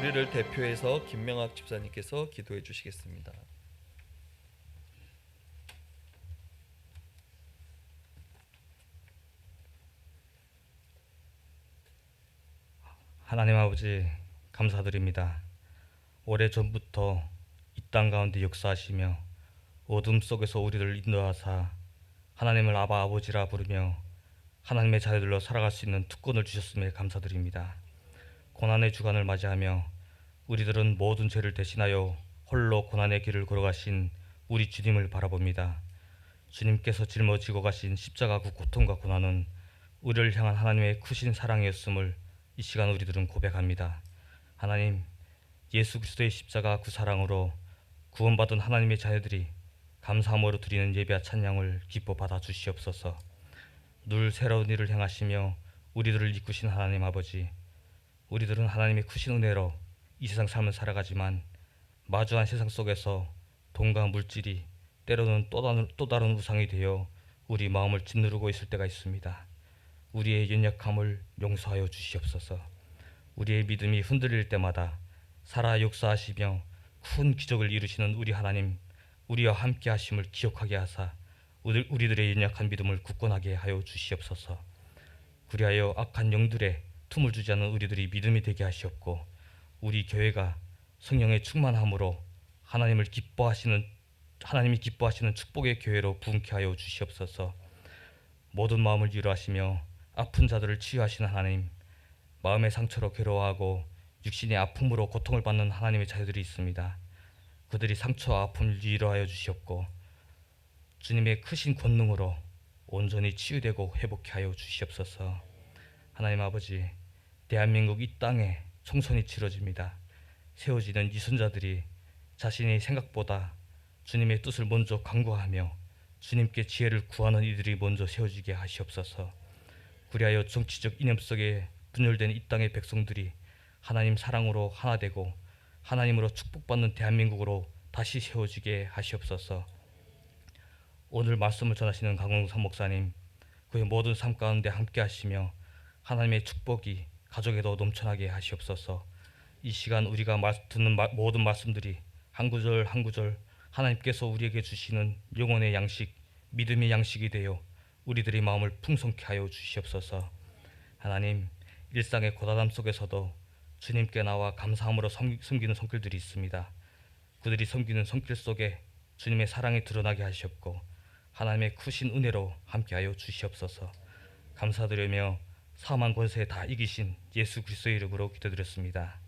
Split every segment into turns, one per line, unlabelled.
우리를 대표해서 김명학 집사님께서 기도해 주시겠습니다.
하나님 아버지 감사드립니다. 오래전부터 이 땅 가운데 역사하시며 어둠 속에서 우리를 인도하사 하나님을 아바 아버지라 부르며 하나님의 자녀들로 살아갈 수 있는 특권을 주셨음에 감사드립니다. 고난의 주간을 맞이하며 우리들은 모든 죄를 대신하여 홀로 고난의 길을 걸어가신 우리 주님을 바라봅니다. 주님께서 짊어지고 가신 십자가 그 고통과 고난은 우리를 향한 하나님의 크신 사랑이었음을 이 시간 우리들은 고백합니다. 하나님, 예수 그리스도의 십자가 그 사랑으로 구원받은 하나님의 자녀들이 감사함으로 드리는 예배와 찬양을 기뻐 받아 주시옵소서. 늘 새로운 일을 행하시며 우리들을 이끄신 하나님 아버지, 우리들은 하나님의 크신 은혜로 이 세상 삶을 살아가지만 마주한 세상 속에서 돈과 물질이 때로는 또 다른 우상이 되어 우리 마음을 짓누르고 있을 때가 있습니다. 우리의 연약함을 용서하여 주시옵소서. 우리의 믿음이 흔들릴 때마다 살아 역사하시며 큰 기적을 이루시는 우리 하나님, 우리와 함께 하심을 기억하게 하사 우리들의 연약한 믿음을 굳건하게 하여 주시옵소서. 그리하여 악한 영들의 틈을 주지 않는 우리들이 믿음이 되게 하시옵고, 우리 교회가 성령의 충만함으로 하나님이 기뻐하시는 축복의 교회로 부흥케 하여 주시옵소서. 모든 마음을 위로하시며 아픈 자들을 치유하시는 하나님, 마음의 상처로 괴로워하고 육신의 아픔으로 고통을 받는 하나님의 자녀들이 있습니다. 그들이 상처와 아픔을 위로하여 주시옵고 주님의 크신 권능으로 온전히 치유되고 회복케 하여 주시옵소서. 하나님 아버지, 대한민국 이 땅에 총선이 치러집니다. 세워지는 이 선자들이 자신의 생각보다 주님의 뜻을 먼저 간구하며 주님께 지혜를 구하는 이들이 먼저 세워지게 하시옵소서. 그리하여 정치적 이념 속에 분열된 이 땅의 백성들이 하나님 사랑으로 하나 되고 하나님으로 축복받는 대한민국으로 다시 세워지게 하시옵소서. 오늘 말씀을 전하시는 강홍삼 목사님, 그의 모든 삶 가운데 함께 하시며 하나님의 축복이 가족에도 넘쳐나게 하시옵소서. 이 시간 우리가 듣는 모든 말씀들이 한 구절 한 구절 하나님께서 우리에게 주시는 영혼의 양식, 믿음의 양식이 되어 우리들의 마음을 풍성케 하여 주시옵소서. 하나님, 일상의 고단함 속에서도 주님께 나와 감사함으로 섬기는 손길들이 있습니다. 그들이 섬기는 손길 속에 주님의 사랑이 드러나게 하시옵고 하나님의 크신 은혜로 함께하여 주시옵소서. 감사드리며 사망 권세 다 이기신 예수 그리스도의 이름으로 기도드렸습니다.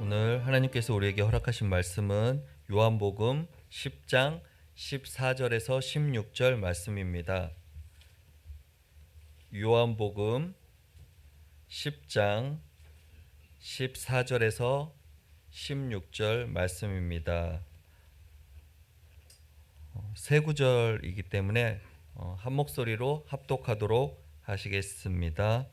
오늘 하나님께서 우리에게 허락하신 말씀은 요한복음 10장 14절에서 16절 말씀입니다. 요한복음 10장 14절에서 16절 말씀입니다. 세 구절이기 때문에 한 목소리로 합독하도록 하시겠습니다.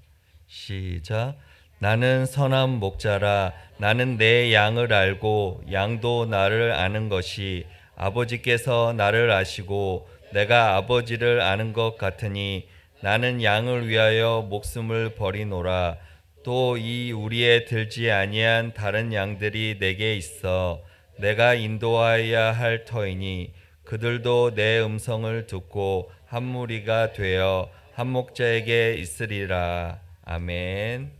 시작. 나는 선한 목자라. 나는 내 양을 알고 양도 나를 아는 것이 아버지께서 나를 아시고 내가 아버지를 아는 것 같으니 나는 양을 위하여 목숨을 버리노라. 또 이 우리에 들지 아니한 다른 양들이 내게 있어 내가 인도하여야 할 터이니 그들도 내 음성을 듣고 한 무리가 되어 한 목자에게 있으리라. 아멘.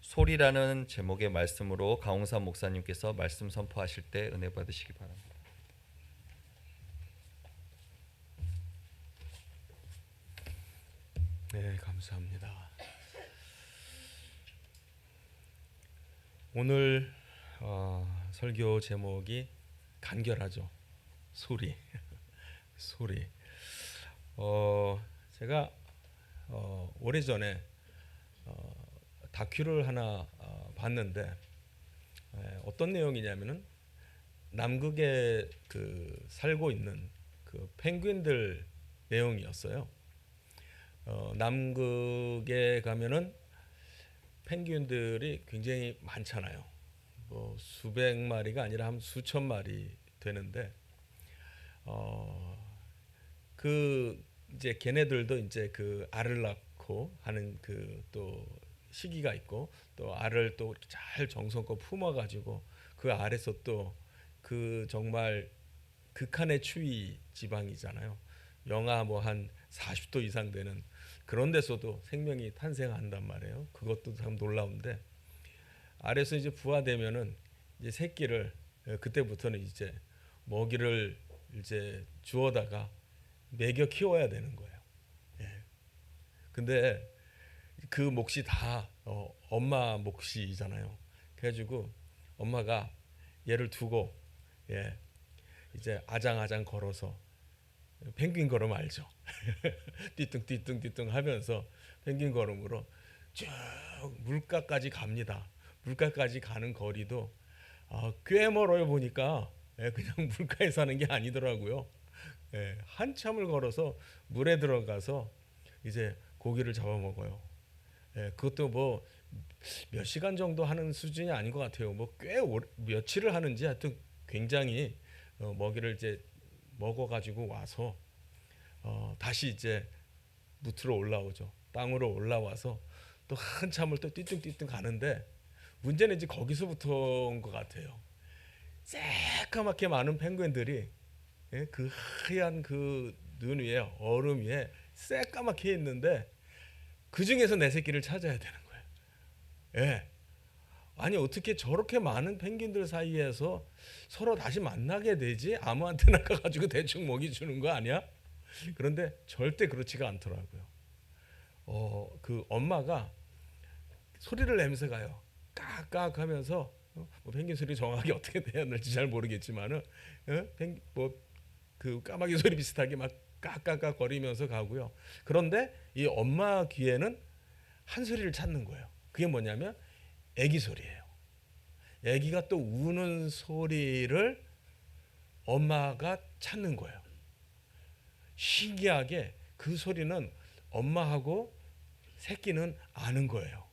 소리라는 제목의 말씀으로 강홍삼 목사님께서 말씀 선포하실 때 은혜 받으시기 바랍니다.
네, 감사합니다. 오늘 설교 제목이 간결하죠. 소리. 소리. 제가 오래전에 다큐를 하나 봤는데 어떤 내용이냐면은 남극에 그 살고 있는 그 펭귄들 내용이었어요. 남극에 가면은 펭귄들이 굉장히 많잖아요. 뭐 수백 마리가 아니라 한 수천 마리 되는데 그 이제 걔네들도 이제 그 알을 낳고 하는 그 또 시기가 있고 또 알을 또 잘 정성껏 품어 가지고 그 알에서 또 그 정말 극한의 추위 지방이잖아요. 영하 뭐 한 40도 이상 되는 그런 데서도 생명이 탄생한단 말이에요. 그것도 참 놀라운데 알에서 이제 부화되면은 이제 새끼를 그때부터는 이제 먹이를 이제 주워다가 먹여 키워야 되는 거예요. 예. 근데 그 몫이 다 엄마 몫이잖아요. 그래가지고 엄마가 얘를 두고 예, 이제 아장아장 걸어서 펭귄 걸음 알죠? 띠뚱띠뚱띠뚱 하면서 펭귄 걸음으로 쭉 물가까지 갑니다. 물가까지 가는 거리도 꽤 멀어요 보니까. 예, 그냥 물가에 사는 게 아니더라고요. 예, 한참을 걸어서 물에 들어가서 이제 고기를 잡아 먹어요. 예, 그것도 뭐 몇 시간 정도 하는 수준이 아닌 것 같아요. 뭐 꽤 며칠을 하는지 하여튼 굉장히 먹이를 이제 먹어가지고 와서 다시 이제 무트로 올라오죠. 땅으로 올라와서 또 한참을 또 띠뚱띠뚱 가는데 문제는 이제 거기서부터인 것 같아요. 새까맣게 많은 펭귄들이 예, 그 하얀 그 눈 위에 얼음 위에 새까맣게 있는데 그 중에서 내 새끼를 찾아야 되는 거예요. 예. 아니 어떻게 저렇게 많은 펭귄들 사이에서 서로 다시 만나게 되지? 아무한테나 가가지고 대충 먹이 주는 거 아니야? 그런데 절대 그렇지가 않더라고요. 그 엄마가 소리를 내면서 가요. 깍깍 하면서 뭐 펭귄 소리 정확하게 어떻게 돼야 할지 잘 모르겠지만은 뭐그 까마귀 소리 비슷하게 막 깍깍깍 거리면서 가고요. 그런데 이 엄마 귀에는 한 소리를 찾는 거예요. 그게 뭐냐면 애기 소리예요. 애기가 또 우는 소리를 엄마가 찾는 거예요. 신기하게 그 소리는 엄마하고 새끼는 아는 거예요.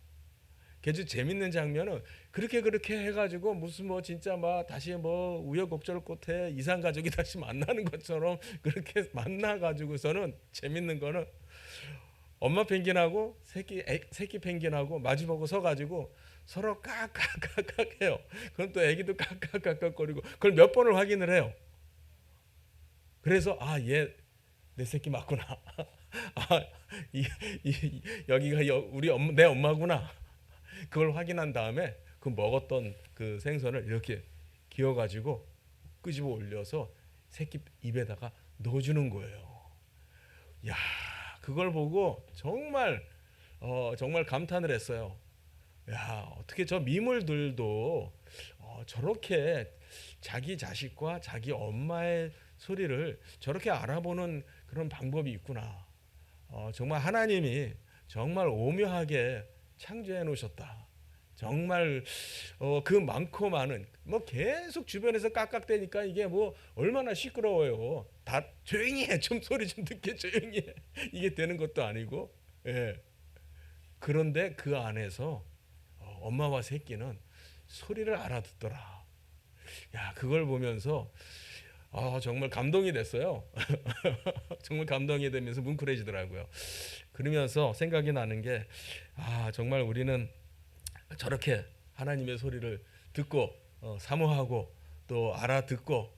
그래서 재밌는 장면은 그렇게 해가지고 무슨 뭐 진짜 막 다시 뭐 우여곡절 끝에 이상 가족이 다시 만나는 것처럼 그렇게 만나가지고서는 재밌는 거는 엄마 펭귄하고 새끼 펭귄하고 마주보고 서가지고 서로 깍깍깍깍 해요. 그럼 또 애기도 깍깍깍깍거리고 그걸 몇 번을 확인을 해요. 그래서 얘 내 새끼 맞구나. 아, 여기가 내 엄마구나. 그걸 확인한 다음에 그 먹었던 그 생선을 이렇게 기어가지고 끄집어 올려서 새끼 입에다가 넣어주는 거예요. 야, 그걸 보고 정말 감탄을 했어요. 야, 어떻게 저 미물들도 저렇게 자기 자식과 자기 엄마의 소리를 저렇게 알아보는 그런 방법이 있구나. 정말 하나님이 정말 오묘하게 창조해 놓으셨다. 정말 그 많고 많은 뭐 계속 주변에서 깍깍대니까 이게 뭐 얼마나 시끄러워요. 다 조용히 해. 좀 소리 좀 듣게 조용히 해. 이게 되는 것도 아니고. 예. 그런데 그 안에서 엄마와 새끼는 소리를 알아듣더라. 야, 그걸 보면서 정말 감동이 됐어요. 정말 감동이 되면서 뭉클해지더라고요. 그러면서 생각이 나는 게 정말 우리는 저렇게 하나님의 소리를 듣고 사모하고 또 알아듣고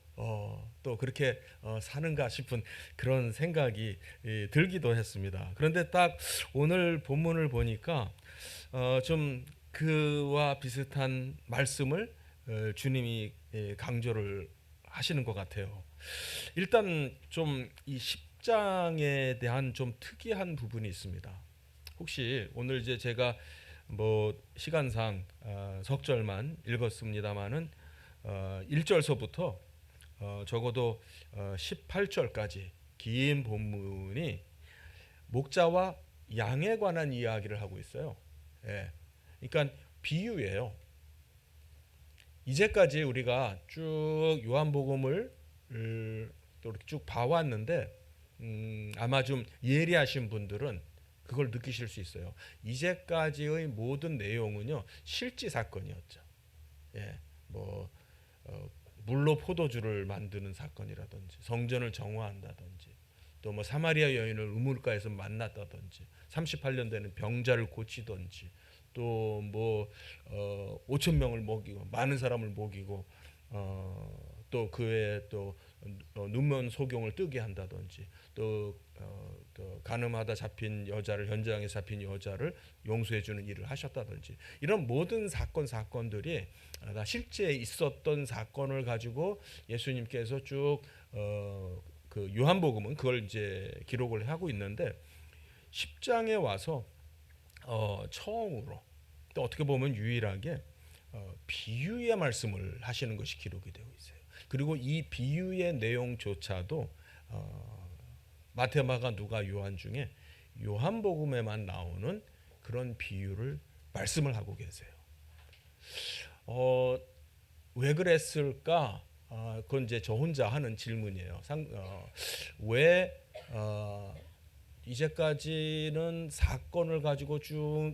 또 그렇게 사는가 싶은 그런 생각이 들기도 했습니다. 그런데 딱 오늘 본문을 보니까 좀 그와 비슷한 말씀을 주님이 강조를 하시는 것 같아요. 일단 좀 이 10장에 대한 좀 특이한 부분이 있습니다. 혹시 오늘 이제 제가 뭐 시간상 석절만 읽었습니다마는 1절서부터 적어도 18절까지 긴 본문이 목자와 양에 관한 이야기를 하고 있어요. 예. 그러니까 비유예요. 이제까지 우리가 쭉 요한복음을 또 이렇게 쭉 봐왔는데 아마 좀 예리하신 분들은 그걸 느끼실 수 있어요. 이제까지의 모든 내용은요 실제 사건이었죠. 예, 뭐 물로 포도주를 만드는 사건이라든지 성전을 정화한다든지 또 뭐 사마리아 여인을 우물가에서 만났다든지 38년 되는 병자를 고치든지 또 뭐 5천 명을 먹이고 많은 사람을 먹이고 또 그 외에 또 눈먼 소경을 뜨게 한다든지 또 간음하다 잡힌 여자를 현장에 잡힌 여자를 용서해 주는 일을 하셨다든지 이런 모든 사건들이 다 실제 있었던 사건을 가지고 예수님께서 쭉 그 요한복음은 그걸 이제 기록을 하고 있는데 10장에 와서 처음으로 또 어떻게 보면 유일하게 비유의 말씀을 하시는 것이 기록이 되어 있어요. 그리고 이 비유의 내용조차도 마태, 마가, 누가, 요한 중에 요한복음에만 나오는 그런 비유를 말씀을 하고 계세요. 왜 그랬을까? 그건 이제 저 혼자 하는 질문이에요. 왜 이제까지는 사건을 가지고 쭉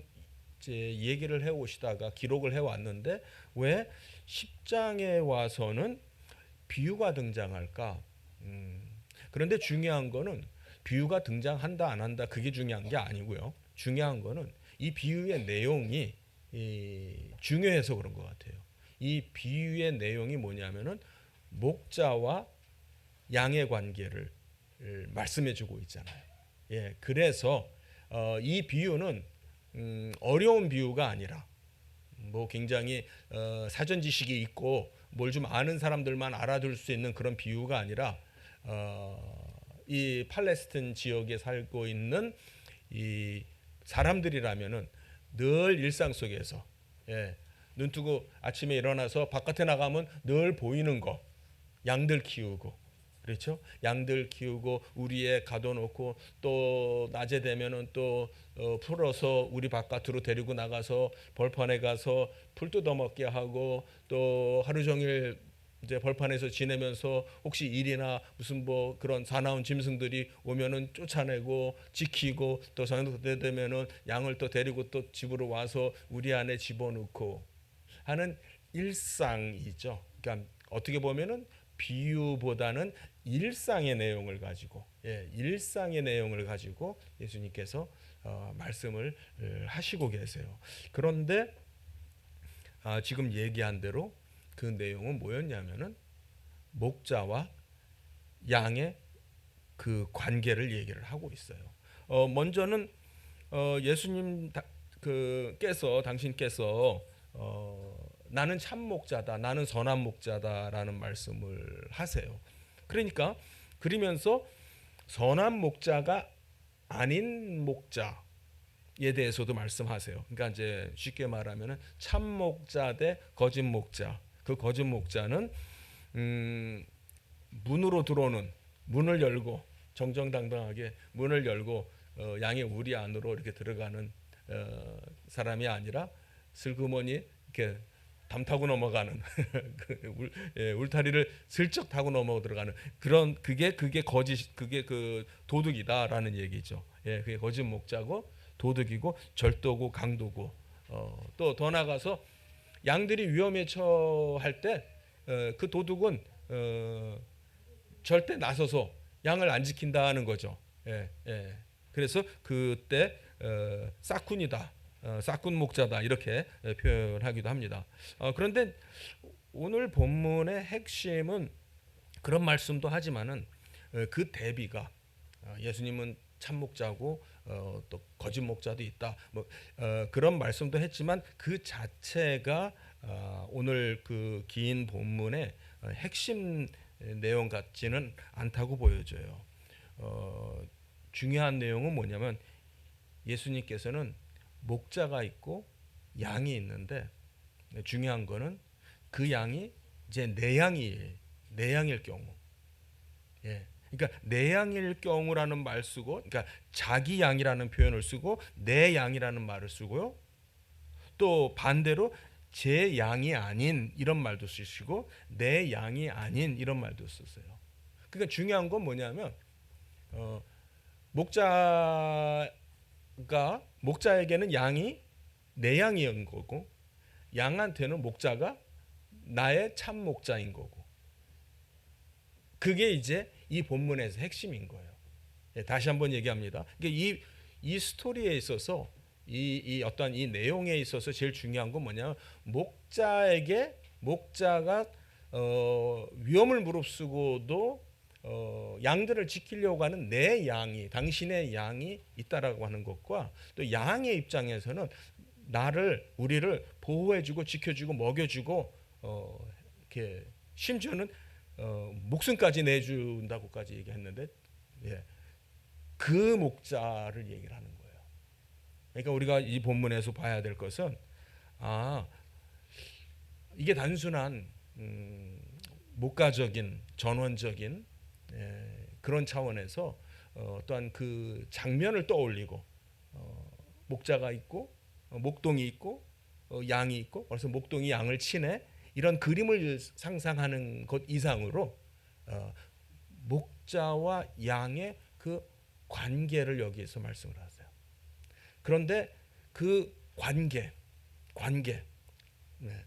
이제 얘기를 해 오시다가 기록을 해 왔는데 왜 10장에 와서는 비유가 등장할까? 그런데 중요한 거는 비유가 등장한다 안 한다 그게 중요한 게 아니고요. 중요한 거는 이 비유의 내용이 중요해서 그런 것 같아요. 이 비유의 내용이 뭐냐면은 목자와 양의 관계를 말씀해주고 있잖아요. 예, 그래서 이 비유는 어려운 비유가 아니라 뭐 굉장히 사전 지식이 있고 뭘 좀 아는 사람들만 알아들 수 있는 그런 비유가 아니라 이 팔레스틴 지역에 살고 있는 이 사람들이라면은 늘 일상 속에서 눈 뜨고 아침에 일어나서 바깥에 나가면 늘 보이는 거 양들 키우고 그렇죠? 양들 키우고 우리에 가둬놓고 또 낮에 되면은 또 풀어서 우리 바깥으로 데리고 나가서 벌판에 가서 풀 뜯어먹게 하고 또 하루 종일 이제 벌판에서 지내면서 혹시 일이나 무슨 뭐 그런 사나운 짐승들이 오면은 쫓아내고 지키고 또 저녁 때 되면은 양을 또 데리고 또 집으로 와서 우리 안에 집어넣고 하는 일상이죠. 그러니까 어떻게 보면은 비유보다는 일상의 내용을 가지고 일상의 내용을 가지고 예수님께서 말씀을 하시고 계세요. 그런데 지금 얘기한 대로 그 내용은 뭐였냐면은 목자와 양의 그 관계를 얘기를 하고 있어요. 먼저는 예수님 당신께서 나는 참 목자다, 나는 선한 목자다라는 말씀을 하세요. 그러면서 선한 목자가 아닌 목자에 대해서도 말씀하세요. 그러니까 이제 쉽게 말하면은 참 목자 대 거짓 목자. 그 거짓 목자는 문으로 들어오는 문을 열고 정정당당하게 문을 열고 양의 우리 안으로 이렇게 들어가는 사람이 아니라 슬그머니 이렇게 담 타고 넘어가는 울타리를 슬쩍 타고 넘어 들어가는 그런 그게 그 도둑이다라는 얘기죠. 그게 거짓 목자고 도둑이고 절도고 강도고 또 더 나가서 양들이 위험에 처할 때 그 도둑은 절대 나서서 양을 안 지킨다는 거죠. 그래서 그때 싹군이다. 싹군 목자다 이렇게 표현하기도 합니다. 그런데 오늘 본문의 핵심은 그런 말씀도 하지만은 그 대비가 예수님은 참 목자고 또 거짓 목자도 있다. 뭐 그런 말씀도 했지만 그 자체가 오늘 그 긴 본문의 핵심 내용 같지는 않다고 보여져요. 중요한 내용은 뭐냐면 예수님께서는 목자가 있고 양이 있는데 중요한 거는 그 양이 이제 내 양일 경우, 그러니까 내 양일 경우라는 말 쓰고, 그러니까 자기 양이라는 표현을 쓰고 내 양이라는 말을 쓰고요. 또 반대로 제 양이 아닌 이런 말도 쓰시고 내 양이 아닌 이런 말도 썼어요. 그러니까 중요한 건 뭐냐면 목자에게는 양이 내 양인 거고 양한테는 목자가 나의 참 목자인 거고 그게 이제 이 본문에서 핵심인 거예요. 예, 다시 한번 얘기합니다. 그러니까 이 스토리에 있어서 이 어떤 이 내용에 있어서 제일 중요한 건 뭐냐면 목자가 위험을 무릅쓰고도 양들을 지키려고 하는 내 양이 당신의 양이 있다라고 하는 것과 또 양의 입장에서는 우리를 보호해주고 지켜주고 먹여주고 이렇게 심지어는 목숨까지 내준다고까지 얘기했는데 예, 그 목자를 얘기를 하는 거예요. 그러니까 우리가 이 본문에서 봐야 될 것은 이게 단순한 목가적인 전원적인 그런 차원에서 또한 그 장면을 떠올리고 목자가 있고 목동이 있고 양이 있고 그래서 목동이 양을 치네 이런 그림을 상상하는 것 이상으로 목자와 양의 그 관계를 여기에서 말씀을 하세요. 그런데 그 관계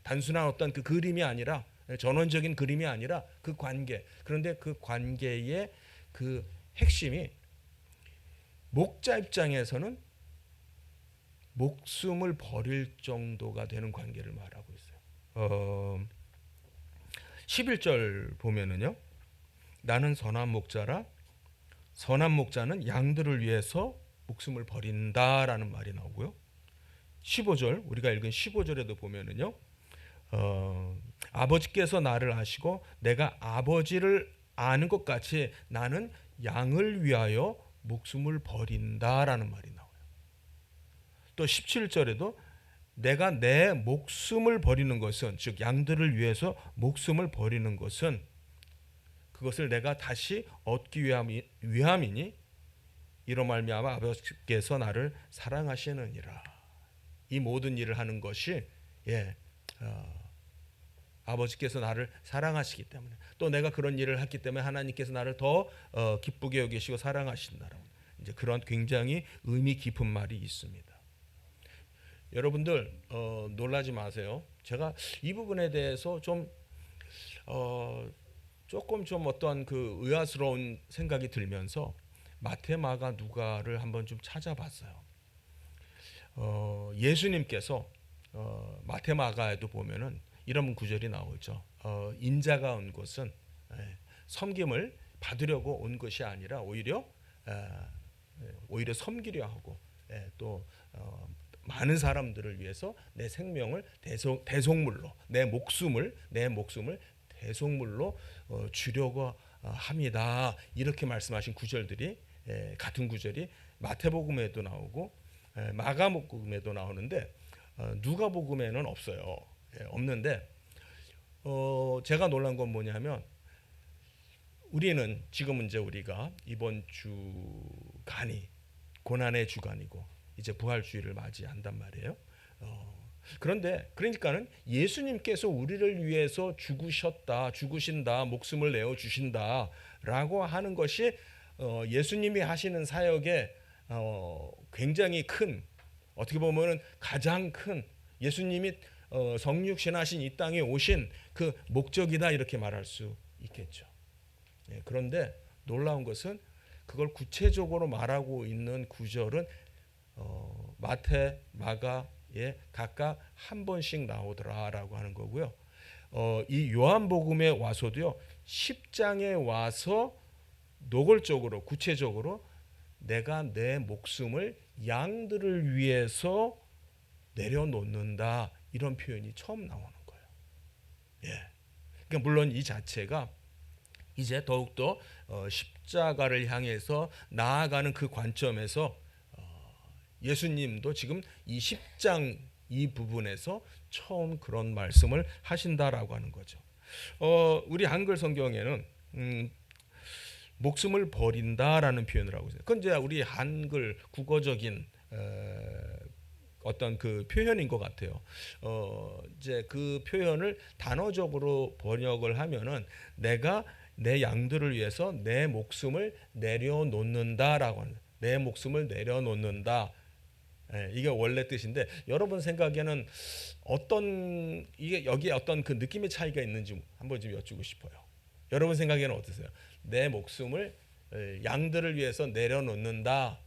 단순한 어떤 그 그림이 아니라 전원적인 그림이 아니라 그 관계 그런데 그 관계의 그 핵심이 목자 입장에서는 목숨을 버릴 정도가 되는 관계를 말하고 있어요. 11절 보면은요. 나는 선한 목자라 선한 목자는 양들을 위해서 목숨을 버린다라는 말이 나오고요. 15절 우리가 읽은 15절에도 보면은요. 아버지께서 나를 아시고 내가 아버지를 아는 것 같이 나는 양을 위하여 목숨을 버린다라는 말이 나와요. 또 17절에도 내가 내 목숨을 버리는 것은 즉 양들을 위해서 목숨을 버리는 것은 그것을 내가 다시 얻기 위함이니 이로 말미암아 아버지께서 나를 사랑하시느니라. 이 모든 일을 하는 것이 아버지께서 나를 사랑하시기 때문에 또 내가 그런 일을 했기 때문에 하나님께서 나를 더 기쁘게 여기시고 사랑하신다라고 이제 그런 굉장히 의미 깊은 말이 있습니다. 여러분들 놀라지 마세요. 제가 이 부분에 대해서 조금 좀 어떤 그 의아스러운 생각이 들면서 마태, 마가, 누가를 한번 좀 찾아봤어요. 예수님께서 마태, 마가에도 보면은 이런 구절이 나오죠. 인자가 온 것은 섬김을 받으려고 온 것이 아니라 오히려 섬기려 하고 또 많은 사람들을 위해서 내 생명을 대속물로 내 목숨을 대속물로 주려고 합니다. 이렇게 말씀하신 구절들이 같은 구절이 마태복음에도 나오고 마가복음에도 나오는데 누가복음에는 없어요. 없는데 제가 놀란 건 뭐냐면 우리는 지금은 이제 우리가 이번 주간이 고난의 주간이고 이제 부활주의를 맞이한단 말이에요. 그런데 그러니까는 예수님께서 우리를 위해서 죽으신다, 목숨을 내어 주신다라고 하는 것이 예수님이 하시는 사역에 굉장히 큰 어떻게 보면은 가장 큰 예수님이 성육신하신 이 땅에 오신 그 목적이다 이렇게 말할 수 있겠죠. 그런데 놀라운 것은 그걸 구체적으로 말하고 있는 구절은 마태, 마가에 각각 한 번씩 나오더라라고 하는 거고요. 이 요한복음에 와서도요. 10장에 와서 노골적으로 구체적으로 내가 내 목숨을 양들을 위해서 내려놓는다 이런 표현이 처음 나오는 거예요. 그러니까 물론 이 자체가 이제 더욱더 십자가를 향해서 나아가는 그 관점에서 예수님도 지금 이 10장 이 부분에서 처음 그런 말씀을 하신다라고 하는 거죠. 우리 한글 성경에는 목숨을 버린다라는 표현을 하고 있어요. 그건 이제 우리 한글 국어적인 어떤 그 표현인 것 같아요. 이제 그 표현을 단어적으로 번역을 하면은 내가 내 양들을 위해서 내 목숨을 내려놓는다라고 하는, 내 목숨을 내려놓는다. 예, 이게 원래 뜻인데 여러분 생각에는 어떤 이게 여기에 어떤 그 느낌의 차이가 있는지 한번 좀 여쭈고 싶어요. 여러분 생각에는 어떠세요? 내 목숨을 양들을 위해서 내려놓는다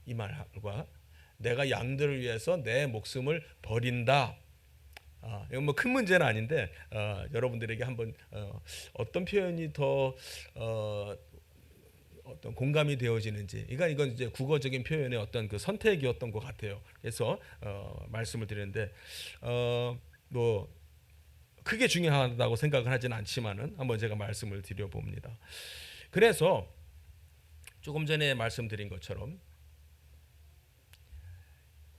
이 말과 내가 양들을 위해서 내 목숨을 버린다. 이건 뭐 큰 문제는 아닌데 여러분들에게 한번 어떤 표현이 더 어떤 공감이 되어지는지, 이건 이제 국어적인 표현의 어떤 그 선택이었던 것 같아요. 그래서 말씀을 드리는데 뭐 크게 중요하다고 생각을 하지는 않지만은 한번 제가 말씀을 드려봅니다. 그래서 조금 전에 말씀드린 것처럼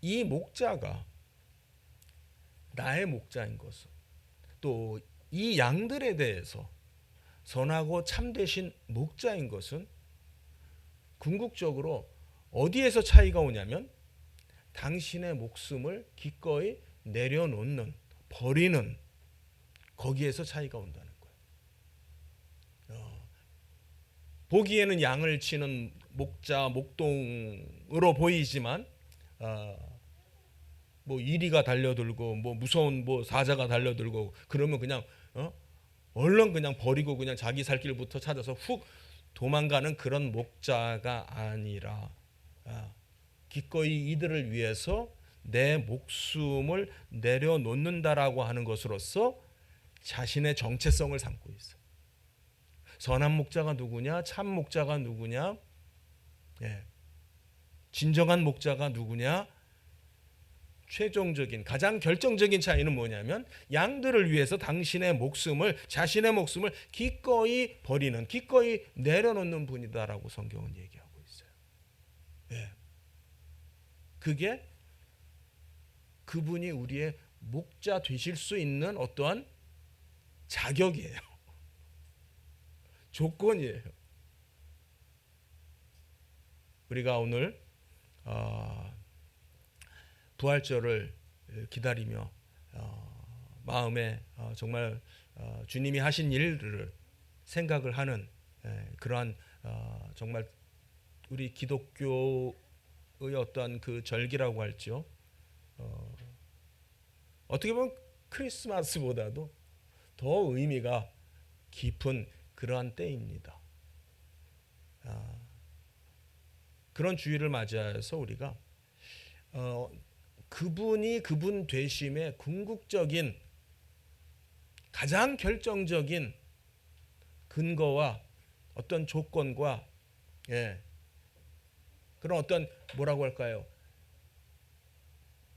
이 목자가 나의 목자인 것은, 또 이 양들에 대해서 선하고 참되신 목자인 것은 궁극적으로 어디에서 차이가 오냐면 당신의 목숨을 기꺼이 내려놓는, 버리는 거기에서 차이가 온다는 거예요. 보기에는 양을 치는 목자, 목동으로 보이지만 뭐 이리가 달려들고 뭐 무서운 뭐 사자가 달려들고 그러면 그냥 얼른 그냥 버리고 그냥 자기 살 길부터 찾아서 훅 도망가는 그런 목자가 아니라 기꺼이 이들을 위해서 내 목숨을 내려놓는다라고 하는 것으로서 자신의 정체성을 삼고 있어요. 선한 목자가 누구냐? 참 목자가 누구냐? 진정한 목자가 누구냐? 최종적인 가장 결정적인 차이는 뭐냐면 양들을 위해서 당신의 목숨을, 자신의 목숨을 기꺼이 버리는, 기꺼이 내려놓는 분이다라고 성경은 얘기하고 있어요. 그게 그분이 우리의 목자 되실 수 있는 어떠한 자격이에요. 조건이에요. 우리가 오늘 부활절을 기다리며 마음에 정말 주님이 하신 일들을 생각을 하는 그러한 정말 우리 기독교의 어떤 그 절기라고 할지요. 어떻게 보면 크리스마스보다도 더 의미가 깊은 그러한 때입니다. 그런 주일을 맞이해서 우리가 그분이 그분 되심의 궁극적인 가장 결정적인 근거와 어떤 조건과 그런 어떤 뭐라고 할까요?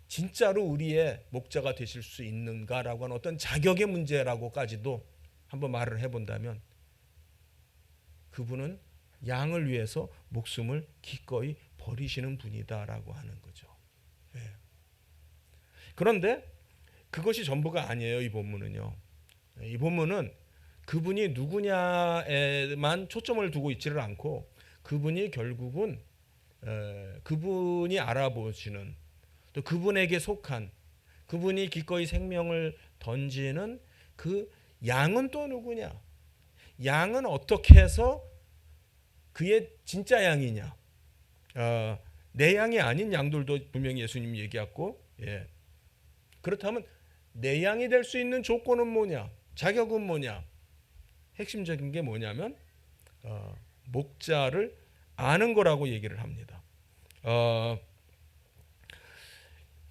진짜로 우리의 목자가 되실 수 있는가라고 하는 어떤 자격의 문제라고까지도 한번 말을 해본다면 그분은 양을 위해서 목숨을 기꺼이 버리시는 분이다라고 하는 거죠. 그런데 그것이 전부가 아니에요. 이 본문은요. 이 본문은 그분이 누구냐에만 초점을 두고 있지를 않고 그분이 결국은 그분이 알아보시는, 또 그분에게 속한, 그분이 기꺼이 생명을 던지는 그 양은 또 누구냐? 양은 어떻게 해서 그의 진짜 양이냐? 내 양이 아닌 양들도 분명히 예수님이 얘기했고, 그렇다면 내 양이 될 수 있는 조건은 뭐냐? 자격은 뭐냐? 핵심적인 게 뭐냐면 목자를 아는 거라고 얘기를 합니다.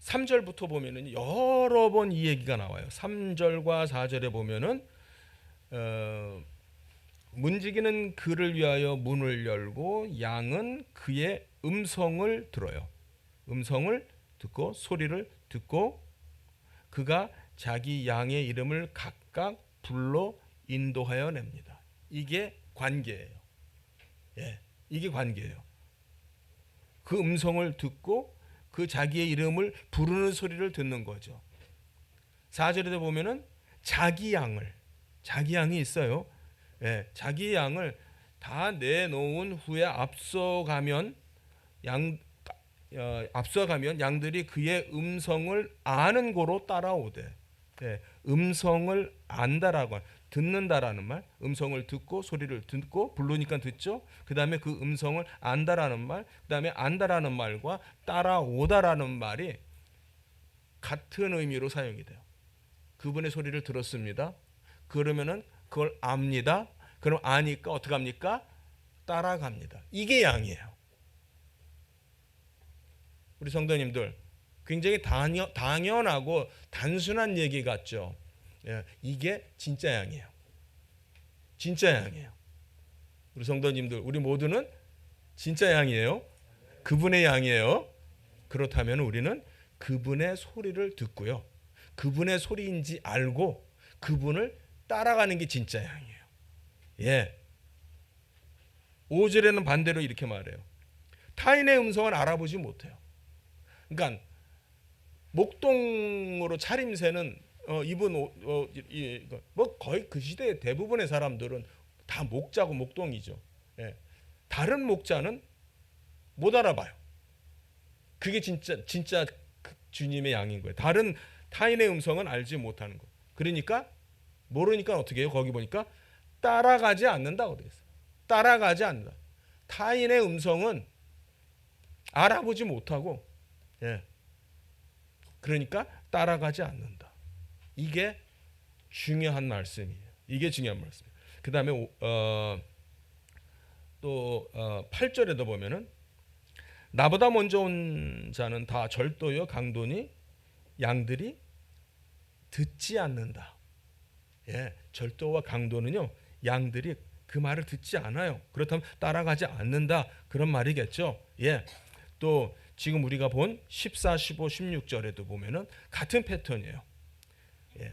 3절부터 보면은 여러 번 이 얘기가 나와요. 3절과 4절에 보면은 문지기는 그를 위하여 문을 열고 양은 그의 음성을 들어요. 음성을 듣고 소리를 듣고 그가 자기 양의 이름을 각각 불러 인도하여 냅니다. 이게 관계예요. 이게 관계예요. 그 음성을 듣고 그 자기의 이름을 부르는 소리를 듣는 거죠. 4절에 보면은 자기 양이 있어요. 자기 양을 다 내놓은 후에 앞서가면 앞서가면 양들이 그의 음성을 아는 고로 따라오되. 예, 음성을 안다라고 듣는다라는 말, 음성을 듣고 소리를 듣고 부르니까 듣죠. 그 다음에 그 음성을 안다라는 말, 그 다음에 안다라는 말과 따라오다라는 말이 같은 의미로 사용이 돼요. 그분의 소리를 들었습니다. 그러면은 그걸 압니다. 그럼 아니까 어떻게 합니까? 따라갑니다. 이게 양이에요. 우리 성도님들 굉장히 당연하고 단순한 얘기 같죠. 예, 이게 진짜 양이에요. 진짜 양이에요. 우리 성도님들, 우리 모두는 진짜 양이에요. 그분의 양이에요. 그렇다면 우리는 그분의 소리를 듣고요. 그분의 소리인지 알고 그분을 따라가는 게 진짜 양이에요. 예. 5절에는 반대로 이렇게 말해요. 타인의 음성을 알아보지 못해요. 그러니까 목동으로 차림새는 입은 뭐 거의 그 시대의 대부분의 사람들은 다 목자고 목동이죠. 예. 다른 목자는 못 알아봐요. 그게 진짜 주님의 양인 거예요. 다른 타인의 음성은 알지 못하는 거. 그러니까 모르니까 어떻게 해요? 거기 보니까 따라가지 않는다고 되어 있어요. 따라가지 않는다. 타인의 음성은 알아보지 못하고, 예. 그러니까 따라가지 않는다. 이게 중요한 말씀이에요. 이게 중요한 말씀이에요. 그 다음에 또 8절에도 보면은 나보다 먼저 온 자는 다 절도요 강도니 양들이 듣지 않는다. 예, 절도와 강도는요 양들이 그 말을 듣지 않아요. 그렇다면 따라가지 않는다 그런 말이겠죠. 예, 또 지금 우리가 본 14, 15, 16절에도 보면은 같은 패턴이에요. 예,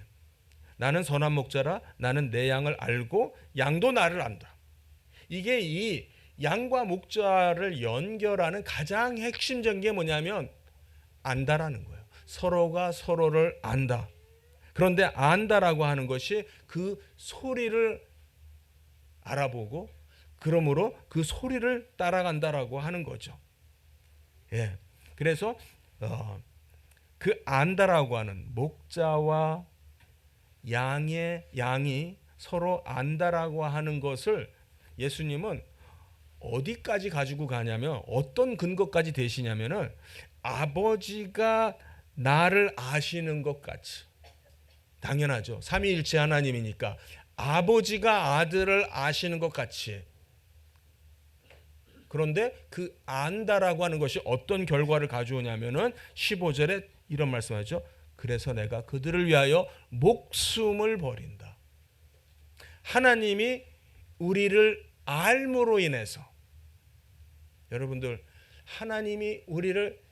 나는 선한 목자라 나는 내 양을 알고 양도 나를 안다. 이게 이 양과 목자를 연결하는 가장 핵심적인 게 뭐냐면 안다라는 거예요. 서로가 서로를 안다. 그런데 안다라고 하는 것이 그 소리를 알아보고 그러므로 그 소리를 따라간다라고 하는 거죠. 예. 그래서 그 안다라고 하는 목자와 양이 서로 안다라고 하는 것을 예수님은 어디까지 가지고 가냐면 어떤 근거까지 되시냐면은 아버지가 나를 아시는 것 같이. 당연하죠. 삼위일체 하나님이니까 아버지가 아들을 아시는 것 같이. 그런데 그 안다라고 하는 것이 어떤 결과를 가져오냐면은 15절에 이런 말씀하죠. 그래서 내가 그들을 위하여 목숨을 버린다. 하나님이 우리를 알므로 인해서 여러분들 하나님이 우리를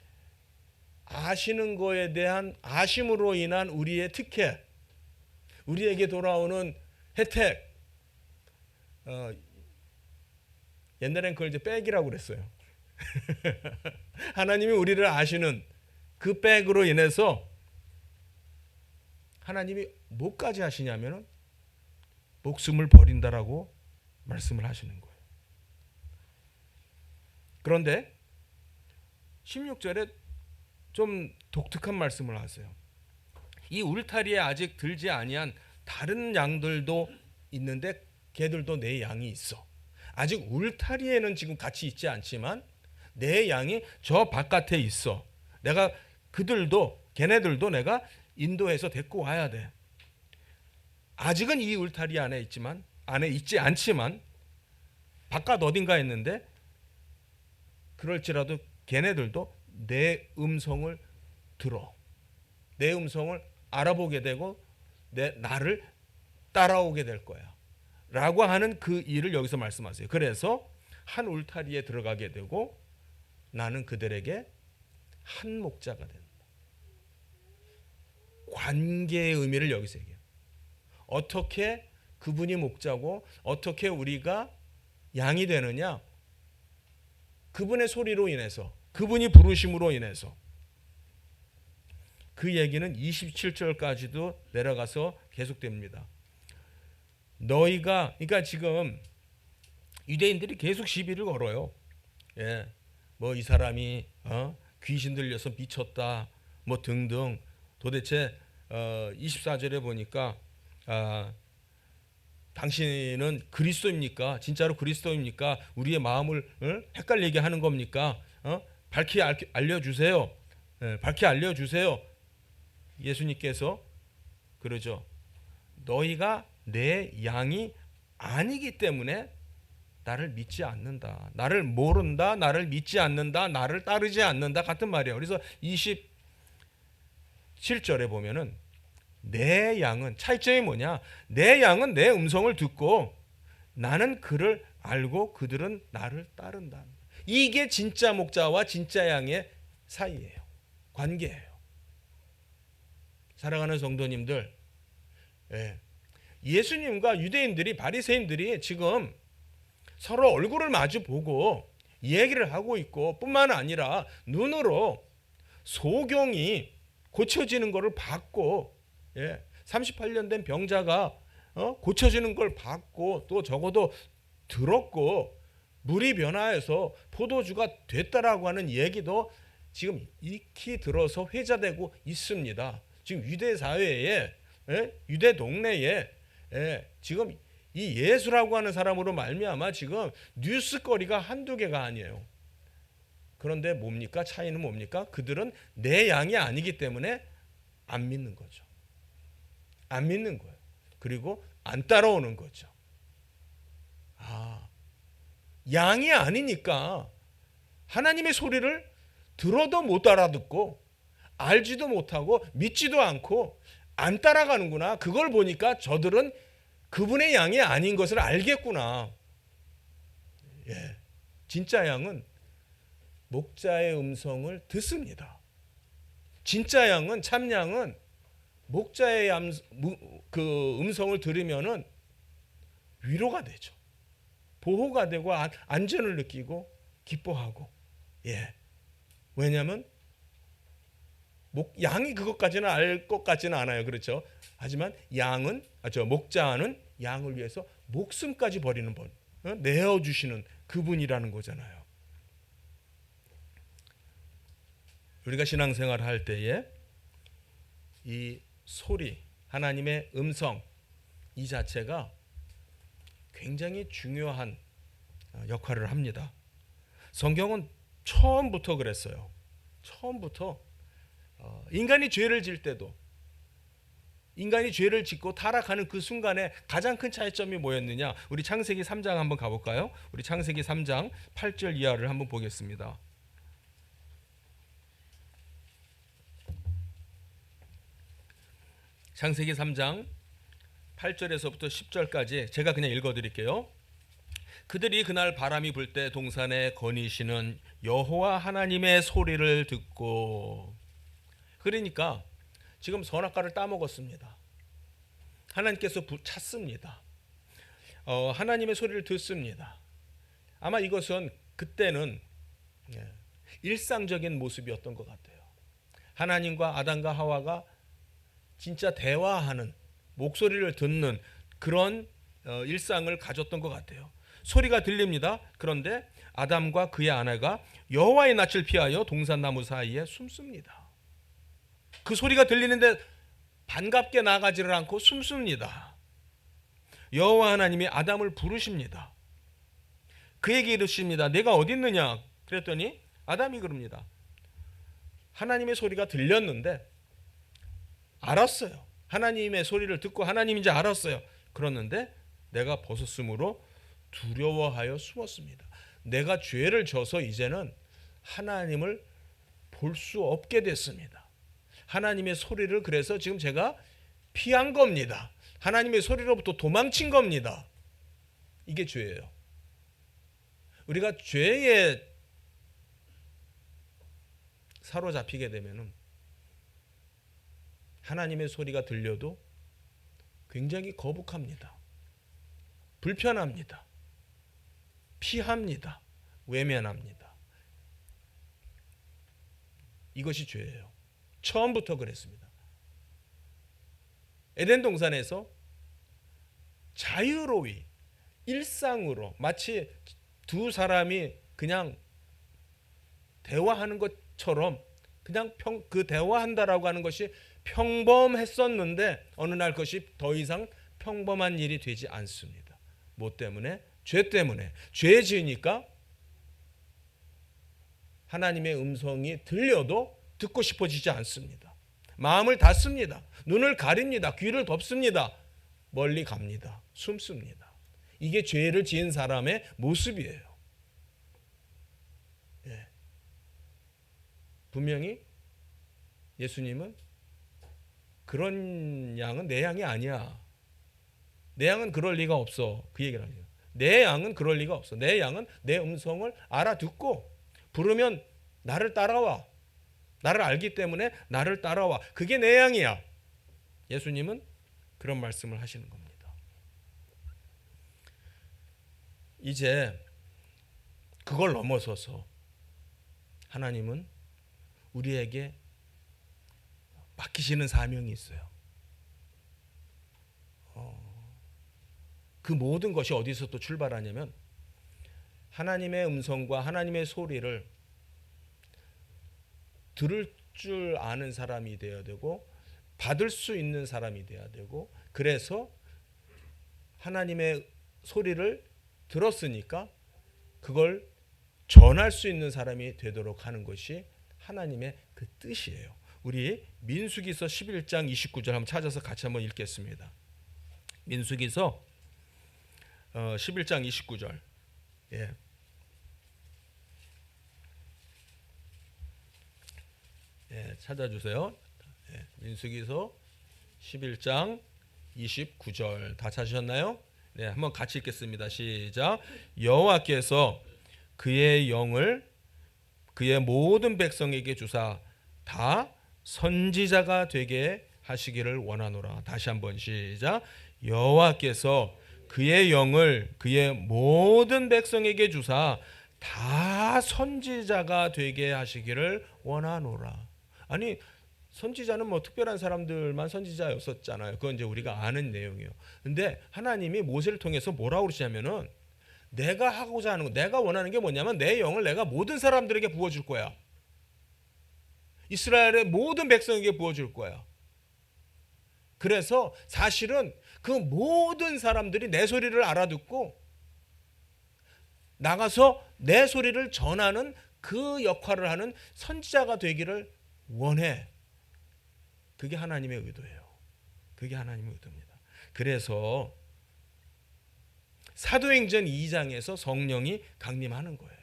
아시는 거에 대한 아심으로 인한 우리의 특혜, 우리에게 돌아오는 혜택. 옛날엔 그걸 이제 백이라고 그랬어요. 하나님이 우리를 아시는 그 백으로 인해서 하나님이 뭐까지 하시냐면은 목숨을 버린다라고 말씀을 하시는 거예요. 그런데 16절에 좀 독특한 말씀을 하세요. 이 울타리에 아직 들지 아니한 다른 양들도 있는데 걔들도 내 양이 있어. 아직 울타리에는 지금 같이 있지 않지만 내 양이 저 바깥에 있어. 내가 걔네들도 내가 인도해서 데리고 와야 돼. 아직은 이 울타리 안에 있지 않지만 바깥 어딘가 있는데 그럴지라도 걔네들도 내 음성을 들어. 내 음성을 알아보게 되고 나를 따라오게 될 거야. 라고 하는 그 일을 여기서 말씀하세요. 그래서 한 울타리에 들어가게 되고 나는 그들에게 한 목자가 된다. 관계의 의미를 여기서 얘기해요. 어떻게 그분이 목자고 어떻게 우리가 양이 되느냐? 그분의 소리로 인해서, 그분이 부르심으로 인해서. 그 얘기는 27절까지도 내려가서 계속됩니다. 그러니까 지금 유대인들이 계속 시비를 걸어요. 예, 뭐 이 사람이 귀신 들려서 미쳤다 뭐 등등. 도대체 24절에 보니까 당신은 그리스도입니까? 진짜로 그리스도입니까? 우리의 마음을 헷갈리게 하는 겁니까? 밝히 알려주세요. 밝히 알려주세요. 예수님께서 그러죠. 너희가 내 양이 아니기 때문에 나를 믿지 않는다. 나를 모른다. 나를 믿지 않는다. 나를 따르지 않는다. 같은 말이에요. 그래서 27절에 보면은 내 양은, 차이점이 뭐냐? 내 양은 내 음성을 듣고 나는 그를 알고 그들은 나를 따른다. 이게 진짜 목자와 진짜 양의 사이예요. 관계예요. 사랑하는 성도님들, 예수님과 유대인들이, 바리새인들이 지금 서로 얼굴을 마주 보고 얘기를 하고 있고, 뿐만 아니라 눈으로 소경이 고쳐지는 것을 봤고, 38년 된 병자가 고쳐지는 걸 봤고, 또 적어도 들었고, 물이 변화해서 포도주가 됐다라고 하는 얘기도 지금 익히 들어서 회자되고 있습니다. 지금 유대 사회에, 유대 동네에 지금 이 예수라고 하는 사람으로 말미암아 지금 뉴스거리가 한두 개가 아니에요. 그런데 뭡니까? 차이는 뭡니까? 그들은 내 양이 아니기 때문에 안 믿는 거죠. 안 믿는 거예요. 그리고 안 따라오는 거죠. 양이 아니니까 하나님의 소리를 들어도 못 알아듣고 알지도 못하고 믿지도 않고 안 따라가는구나. 그걸 보니까 저들은 그분의 양이 아닌 것을 알겠구나. 진짜 양은 목자의 음성을 듣습니다. 진짜 양은, 참 양은 목자의 그 음성을 들으면은 위로가 되죠. 보호가 되고 안전을 느끼고 기뻐하고. 왜냐하면 양이 그것까지는 알 것 같지는 않아요. 그렇죠? 하지만 목자는 양을 위해서 목숨까지 버리는 분, 내어주시는 그분이라는 거잖아요. 우리가 신앙생활을 할 때에 이 소리, 하나님의 음성, 이 자체가 굉장히 중요한 역할을 합니다. 성경은 처음부터 그랬어요. 처음부터 인간이 죄를 질 때도, 인간이 죄를 짓고 타락하는 그 순간에 가장 큰 차이점이 뭐였느냐? 우리 창세기 3장 한번 가볼까요? 우리 창세기 3장 8절 이하를 한번 보겠습니다. 창세기 3장 8절에서부터 10절까지 제가 그냥 읽어드릴게요. 그들이 그날 바람이 불 때 동산에 거니시는 여호와 하나님의 소리를 듣고, 그러니까 지금 선악과를 따먹었습니다. 하나님께서 찾습니다. 하나님의 소리를 듣습니다. 아마 이것은 그때는 일상적인 모습이었던 것 같아요. 하나님과 아담과 하와가 진짜 대화하는, 목소리를 듣는 그런 일상을 가졌던 것 같아요. 소리가 들립니다. 그런데 아담과 그의 아내가 여호와의 낯을 피하여 동산나무 사이에 숨습니다. 그 소리가 들리는데 반갑게 나가지를 않고 숨습니다. 여호와 하나님이 아담을 부르십니다. 그에게 이르십니다. 내가 어디 있느냐? 그랬더니 아담이 그럽니다. 하나님의 소리가 들렸는데 알았어요. 하나님의 소리를 듣고 하나님인지 알았어요. 그러는데 내가 벗었으므로 두려워하여 숨었습니다. 내가 죄를 져서 이제는 하나님을 볼 수 없게 됐습니다. 하나님의 소리를 그래서 지금 제가 피한 겁니다. 하나님의 소리로부터 도망친 겁니다. 이게 죄예요. 우리가 죄에 사로잡히게 되면은 하나님의 소리가 들려도 굉장히 거북합니다. 불편합니다. 피합니다. 외면합니다. 이것이 죄예요. 처음부터 그랬습니다. 에덴 동산에서 자유로이 일상으로 마치 두 사람이 그냥 대화하는 것 처럼 그냥 그 대화한다라고 하는 것이 평범했었는데 어느 날 그것이 더 이상 평범한 일이 되지 않습니다. 뭐 때문에? 죄 때문에. 죄 지으니까 하나님의 음성이 들려도 듣고 싶어지지 않습니다. 마음을 닫습니다. 눈을 가립니다. 귀를 덮습니다. 멀리 갑니다. 숨습니다. 이게 죄를 지은 사람의 모습이에요. 예. 분명히 예수님은 그런 양은 내 양이 아니야. 내 양은 그럴 리가 없어. 그 얘기를 합니다. 내 양은 그럴 리가 없어. 내 양은 내 음성을 알아듣고 부르면 나를 따라와. 나를 알기 때문에 나를 따라와. 그게 내 양이야. 예수님은 그런 말씀을 하시는 겁니다. 이제 그걸 넘어서서 하나님은 우리에게 맡기시는 사명이 있어요. 그 모든 것이 어디서 또 출발하냐면 하나님의 음성과 하나님의 소리를 들을 줄 아는 사람이 되어야 되고 받을 수 있는 사람이 되어야 되고, 그래서 하나님의 소리를 들었으니까 그걸 전할 수 있는 사람이 되도록 하는 것이 하나님의 그 뜻이에요. 우리 민수기서 11장 29절 한번 찾아서 같이 한번 읽겠습니다. 민수기서 11장 29절. 예. 예, 찾아주세요. 예, 민수기서 11장 29절 다 찾으셨나요? 네, 한번 같이 읽겠습니다. 시작. 여호와께서 그의 영을 그의 모든 백성에게 주사 다 선지자가 되게 하시기를 원하노라. 다시 한번 시작. 여호와께서 그의 영을 그의 모든 백성에게 주사 다 선지자가 되게 하시기를 원하노라. 아니, 선지자는 뭐 특별한 사람들만 선지자였었잖아요. 그건 이제 우리가 아는 내용이에요. 근데 하나님이 모세를 통해서 뭐라고 그러시냐면은 내가 하고자 하는 거, 내가 원하는 게 뭐냐면 내 영을 내가 모든 사람들에게 부어줄 거야. 이스라엘의 모든 백성에게 부어줄 거야. 그래서 사실은 그 모든 사람들이 내 소리를 알아듣고 나가서 내 소리를 전하는 그 역할을 하는 선지자가 되기를 원해. 그게 하나님의 의도예요. 그게 하나님의 의도입니다. 그래서 사도행전 2장에서 성령이 강림하는 거예요.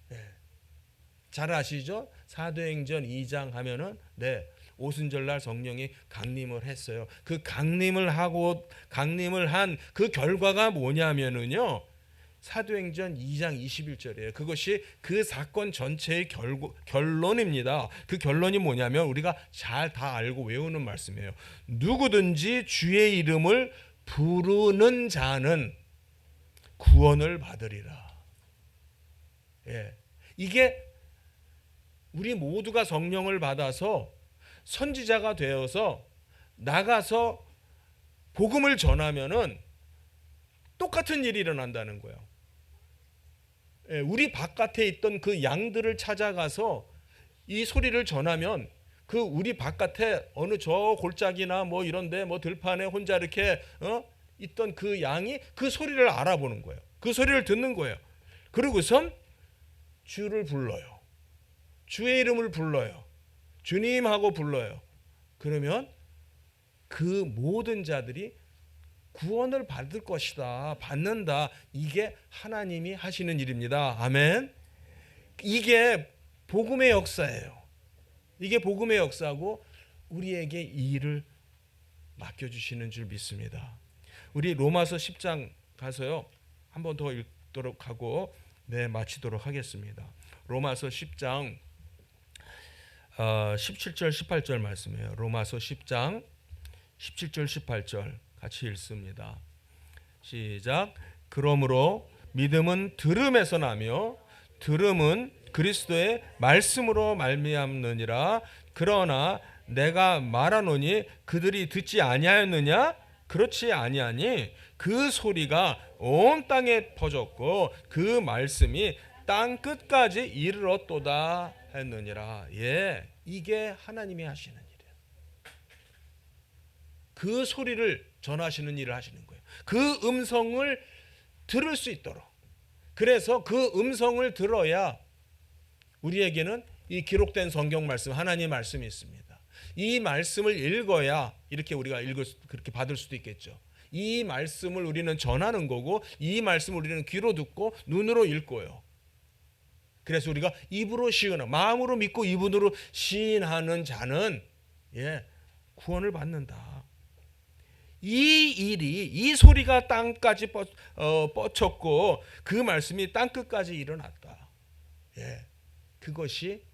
네. 잘 아시죠? 사도행전 2장 하면은 오순절날 성령이 강림을 했어요. 그 강림을 한 그 결과가 뭐냐면은요, 사도행전 2장 21절이에요. 그것이 그 사건 전체의 결론입니다. 그 결론이 뭐냐면 우리가 잘 다 알고 외우는 말씀이에요. 누구든지 주의 이름을 부르는 자는 구원을 받으리라. 예. 이게 우리 모두가 성령을 받아서 선지자가 되어서 나가서 복음을 전하면은 똑같은 일이 일어난다는 거예요. 예, 우리 바깥에 있던 그 양들을 찾아가서 이 소리를 전하면 그 우리 바깥에 어느 저 골짜기나 뭐 이런데 뭐 들판에 혼자 이렇게 있던 그 양이 그 소리를 알아보는 거예요. 그 소리를 듣는 거예요. 그리고선 주를 불러요. 주의 이름을 불러요. 주님 하고 불러요. 그러면 그 모든 자들이 구원을 받을 것이다. 받는다. 이게 하나님이 하시는 일입니다. 아멘. 이게 복음의 역사예요. 이게 복음의 역사고 우리에게 이 일을 맡겨주시는 줄 믿습니다. 우리 로마서 10장 가서요. 한 번 더 읽도록 하고 마치도록 하겠습니다. 로마서 10장 17절 18절 말씀이에요. 로마서 10장 17절 18절 같이 읽습니다. 시작. 그러므로 믿음은 들음에서 나며 들음은 그리스도의 말씀으로 말미암느니라. 그러나 내가 말하노니 그들이 듣지 아니하였느냐? 그렇지 아니하니 그 소리가 온 땅에 퍼졌고 그 말씀이 땅 끝까지 이르렀도다 하였느니라. 예, 이게 하나님이 하시는 일이에요. 그 소리를 전하시는 일을 하시는 거예요. 그 음성을 들을 수 있도록. 그래서 그 음성을 들어야 우리에게는 이 기록된 성경 말씀, 하나님의 말씀이 있습니다. 이 말씀을 읽어야 이렇게 우리가 그렇게 받을 수도 있겠죠. 이 말씀을 우리는 전하는 거고, 이 말씀을 우리는 귀로 듣고 눈으로 읽고요. 그래서 우리가 입으로 시인하고, 마음으로 믿고 입으로 시인하는 자는 구원을 받는다. 이 일이, 이 소리가 땅까지 뻗쳤고 그 말씀이 땅끝까지 일어났다. 그것이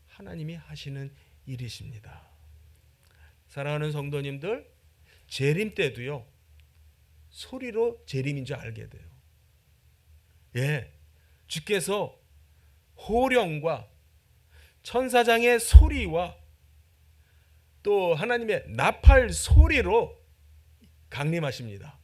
하나님이 하시는 일이십니다. 사랑하는 성도님들, 재림 때도요, 소리로 재림인 줄 알게 돼요. 주께서 호령과 천사장의 소리와 또 하나님의 나팔 소리로 강림하십니다.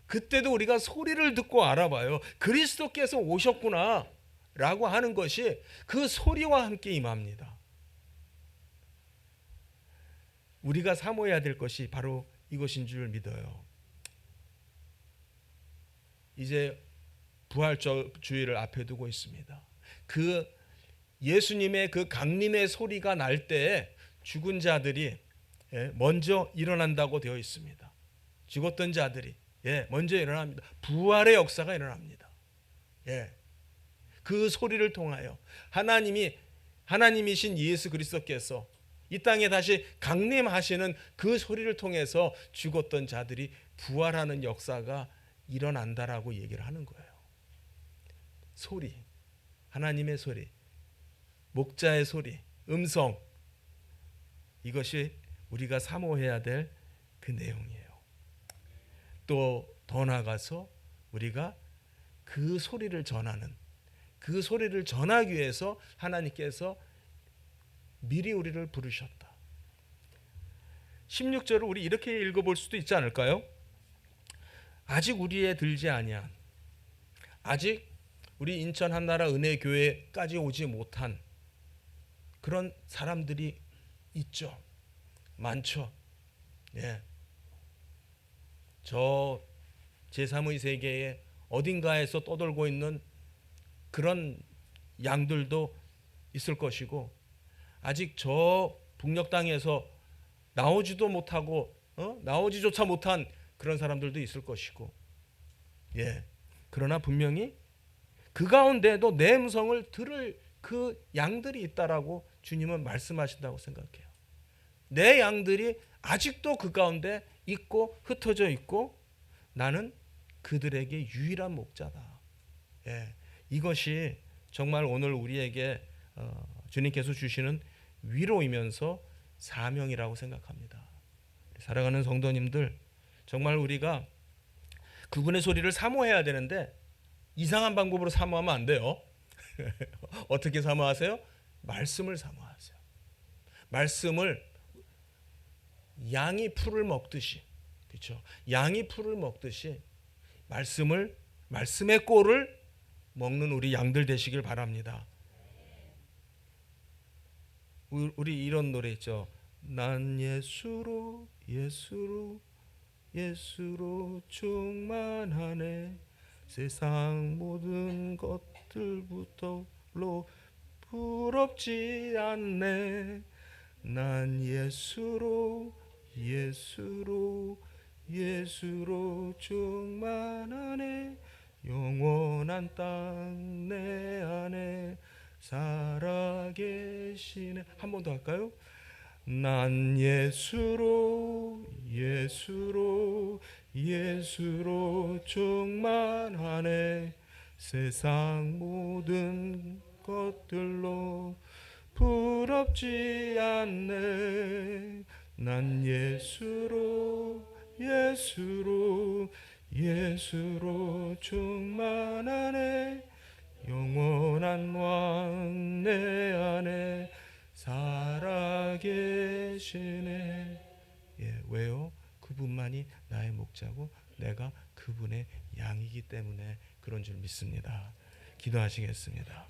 그때도 우리가 소리를 듣고 알아봐요. 그리스도께서 오셨구나 라고 하는 것이 그 소리와 함께 임합니다. 우리가 사모해야 될 것이 바로 이것인 줄 믿어요. 이제 부활주의를 앞에 두고 있습니다. 그 예수님의 그 강림의 소리가 날 때 죽은 자들이 먼저 일어난다고 되어 있습니다. 죽었던 자들이 먼저 일어납니다. 부활의 역사가 일어납니다. 그 소리를 통하여 하나님이신 예수 그리스도께서 이 땅에 다시 강림하시는 그 소리를 통해서 죽었던 자들이 부활하는 역사가 일어난다라고 얘기를 하는 거예요. 소리, 하나님의 소리, 목자의 소리, 음성, 이것이 우리가 사모해야 될 그 내용이에요. 또 더 나아가서 우리가 그 소리를 전하는, 그 소리를 전하기 위해서 하나님께서 미리 우리를 부르셨다. 16절을 우리 이렇게 읽어볼 수도 있지 않을까요? 아직 우리에 들지 아니한, 아직 우리 인천 한나라 은혜교회까지 오지 못한 그런 사람들이 있죠. 많죠. 저 제3의 세계에 어딘가에서 떠돌고 있는 그런 양들도 있을 것이고, 아직 저 북녘 땅에서 나오지도 못하고 나오지조차 못한 그런 사람들도 있을 것이고, 그러나 분명히 그 가운데도 내 음성을 들을 그 양들이 있다라고 주님은 말씀하신다고 생각해요. 내 양들이 아직도 그 가운데 있고 흩어져 있고, 나는 그들에게 유일한 목자다. 이것이 정말 오늘 우리에게 주님께서 주시는 위로이면서 사명이라고 생각합니다. 사랑하는 성도님들, 정말 우리가 그분의 소리를 사모해야 되는데 이상한 방법으로 사모하면 안 돼요. 어떻게 사모하세요? 말씀을 사모하세요. 말씀을 양이 풀을 먹듯이, 그렇죠? 양이 풀을 먹듯이 말씀의 꼴을 먹는 우리 양들 되시길 바랍니다. 우리 이런 노래 있죠. 난 예수로 충만하네. 세상 모든 것들부터로 부럽지 않네. 난 예수로 충만하네. 영원한 땅 내 안에 살아계시네. 한 번 더 할까요? 난 예수로 충만하네. 세상 모든 것들로 부럽지 않네. 난 예수로 충만하네. 영원한 왕 내 안에 살아계시네. 왜요? 그분만이 나의 목자고 내가 그분의 양이기 때문에 그런 줄 믿습니다. 기도하시겠습니다.